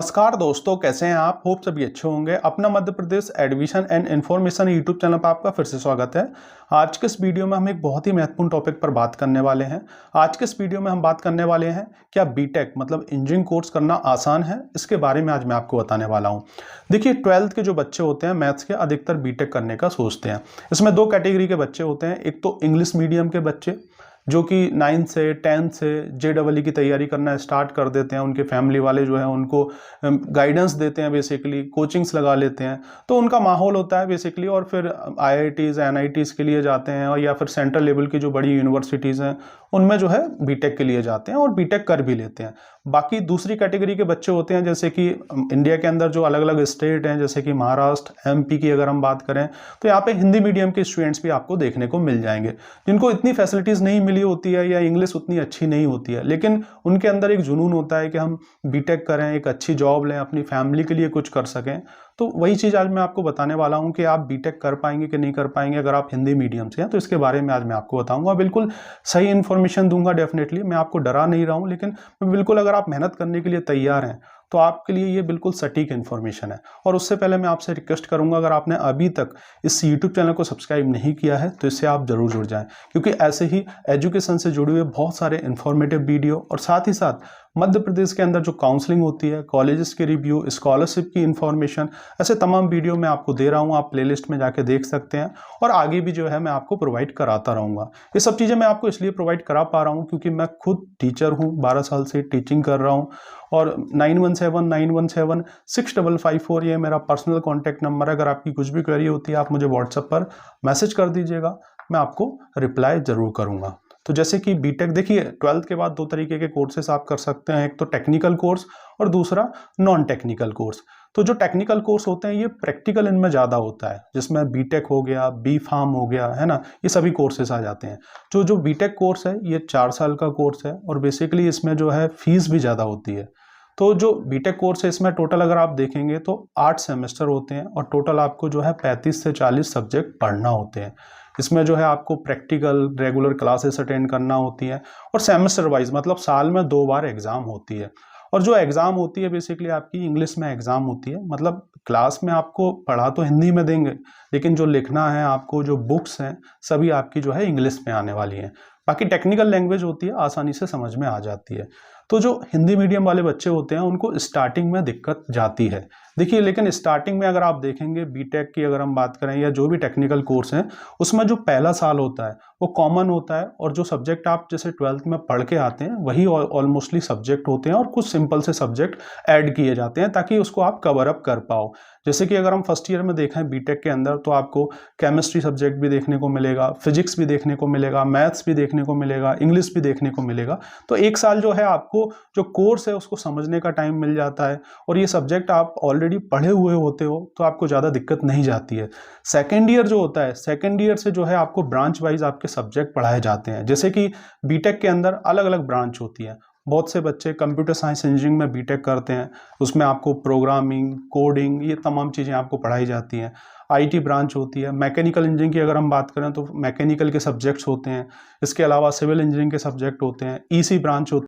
नमस्कार दोस्तों, कैसे हैं आप? होप सभी अच्छे होंगे। अपना Madhya Pradesh admission and information YouTube channel पर आपका फिर से स्वागत है। आज के इस वीडियो में हम एक बहुत ही महत्वपूर्ण टॉपिक पर बात करने वाले हैं। आज के इस वीडियो में हम बात करने वाले हैं क्या बीटेक मतलब इंजीनियरिंग कोर्स करना आसान है, इसके बारे में आज मैं आपको बताने वाला हूं। देखिए, 12th के जो बच्चे होते हैं मैथ्स के, अधिकतर बीटेक करने का सोचते हैं। इसमें दो कैटेगरी के बच्चे होते हैं। एक तो इंग्लिश मीडियम के बच्चे जो कि 9th से 10th से JEE की तैयारी करना स्टार्ट कर देते हैं। उनके फैमिली वाले जो है उनको गाइडेंस देते हैं, बेसिकली कोचिंग्स लगा लेते हैं, तो उनका माहौल होता है बेसिकली। और फिर IITs NITs के लिए जाते हैं, और या फिर सेंट्रल लेवल की जो बड़ी यूनिवर्सिटीज़ हैं उनमें जो है बीटेक के लिए जाते हैं और बीटेक कर भी लेते हैं। बाकी दूसरी कैटेगरी के बच्चे होते हैं, जैसे कि इंडिया के अंदर जो अलग अलग स्टेट हैं, जैसे कि महाराष्ट्र MP की अगर हम बात करें, तो यहाँ पे हिंदी मीडियम के स्टूडेंट्स भी आपको देखने को मिल जाएंगे, जिनको इतनी फैसिलिटीज़ नहीं मिली होती है या इंग्लिश उतनी अच्छी नहीं होती है, लेकिन उनके अंदर एक जुनून होता है कि हम बीटेक करें, एक अच्छी जॉब लें, अपनी फैमिली के लिए कुछ कर सकें। तो वही चीज़ आज मैं आपको बताने वाला हूं कि आप बीटेक कर पाएंगे कि नहीं कर पाएंगे अगर आप हिंदी मीडियम से हैं। तो इसके बारे में आज मैं आपको बताऊंगा, बिल्कुल सही इन्फॉर्मेशन दूंगा। डेफिनेटली मैं आपको डरा नहीं रहा हूं, लेकिन बिल्कुल अगर आप मेहनत करने के लिए तैयार हैं तो आपके लिए ये बिल्कुल सटीक इन्फॉर्मेशन है। और उससे पहले मैं आपसे रिक्वेस्ट करूंगा, अगर आपने अभी तक इस यूट्यूब चैनल को सब्सक्राइब नहीं किया है तो इससे आप जरूर जुड़ जाएं, क्योंकि ऐसे ही एजुकेशन से जुड़े हुए बहुत सारे इन्फॉर्मेटिव वीडियो और साथ ही साथ मध्य प्रदेश के अंदर जो काउंसलिंग होती है, कॉलेजेस के रिव्यू, स्कॉलरशिप की इन्फॉर्मेशन, ऐसे तमाम वीडियो मैं आपको दे रहा हूँ। आप प्लेलिस्ट में जाके देख सकते हैं, और आगे भी जो है मैं आपको प्रोवाइड कराता रहूँगा। ये सब चीज़ें मैं आपको इसलिए प्रोवाइड करा पा रहा हूँ क्योंकि मैं खुद टीचर हूँ, 12 साल से टीचिंग कर रहा हूँ। और 9179176554 ये मेरा पर्सनल कॉन्टैक्ट नंबर है। अगर आपकी कुछ भी क्वेरी होती है आप मुझे व्हाट्सएप पर मैसेज कर दीजिएगा, मैं आपको रिप्लाई ज़रूर करूँगा। तो जैसे कि बीटेक, देखिए 12th के बाद दो तरीके के कोर्सेस आप कर सकते हैं, एक तो टेक्निकल कोर्स और दूसरा नॉन टेक्निकल कोर्स। तो जो टेक्निकल कोर्स होते हैं ये प्रैक्टिकल इनमें ज़्यादा होता है, जिसमें बीटेक हो गया, B.Pharm हो गया, है ना, ये सभी कोर्सेस आ जाते हैं। जो बीटेक कोर्स है ये 4 साल का कोर्स है, और बेसिकली इसमें जो है फीस भी ज़्यादा होती है। तो जो बीटेक कोर्स है इसमें टोटल अगर आप देखेंगे तो 8 सेमेस्टर होते हैं, और टोटल आपको जो है 35 से 40 सब्जेक्ट पढ़ना होते हैं। इसमें जो है आपको प्रैक्टिकल रेगुलर क्लासेस अटेंड करना होती है, और सेमेस्टर वाइज मतलब साल में 2 बार एग्ज़ाम होती है। और जो एग्ज़ाम होती है बेसिकली आपकी इंग्लिश में एग्ज़ाम होती है। मतलब क्लास में आपको पढ़ा तो हिंदी में देंगे, लेकिन जो लिखना है आपको, जो बुक्स हैं सभी आपकी जो है इंग्लिश में आने वाली हैं। बाकी टेक्निकल लैंग्वेज होती है, आसानी से समझ में आ जाती है। तो जो हिंदी मीडियम वाले बच्चे होते हैं उनको स्टार्टिंग में दिक्कत जाती है। देखिए, लेकिन स्टार्टिंग में अगर आप देखेंगे बीटेक की अगर हम बात करें या जो भी टेक्निकल कोर्स हैं, उसमें जो पहला साल होता है वो कॉमन होता है, और जो सब्जेक्ट आप जैसे 12th में पढ़ के आते हैं वही ऑलमोस्टली सब्जेक्ट होते हैं, और कुछ सिंपल से सब्जेक्ट ऐड किए जाते हैं ताकि उसको आप कवर अप कर पाओ। जैसे कि अगर हम फर्स्ट ईयर में देखें बीटेक के अंदर, तो आपको केमिस्ट्री सब्जेक्ट भी देखने को मिलेगा, फिजिक्स भी देखने को मिलेगा, मैथ्स भी देखने को मिलेगा, इंग्लिश भी देखने को मिलेगा। तो एक साल जो है आपको जो कोर्स है उसको समझने का टाइम मिल जाता है, और ये सब्जेक्ट आप ऑलरेडी पढ़े हुए होते हो तो आपको ज़्यादा दिक्कत नहीं जाती है। सेकेंड ईयर जो होता है, सेकेंड ईयर से जो है आपको ब्रांच वाइज आपके सब्जेक्ट पढ़ाए जाते हैं। जैसे कि बीटेक के अंदर अलग अलग ब्रांच होती है। बहुत से बच्चे कंप्यूटर साइंस इंजीनियरिंग में बीटेक करते हैं, उसमें आपको प्रोग्रामिंग, कोडिंग, ये तमाम चीज़ें आपको पढ़ाई जाती हैं। IT ब्रांच होती है। मैकेनिकल इंजीनियरिंग की अगर हम बात करें तो मैकेनिकल के सब्जेक्ट्स होते हैं। इसके अलावा सिविल इंजीनियरिंग के सब्जेक्ट होते हैं। EC ब्रांच होती है।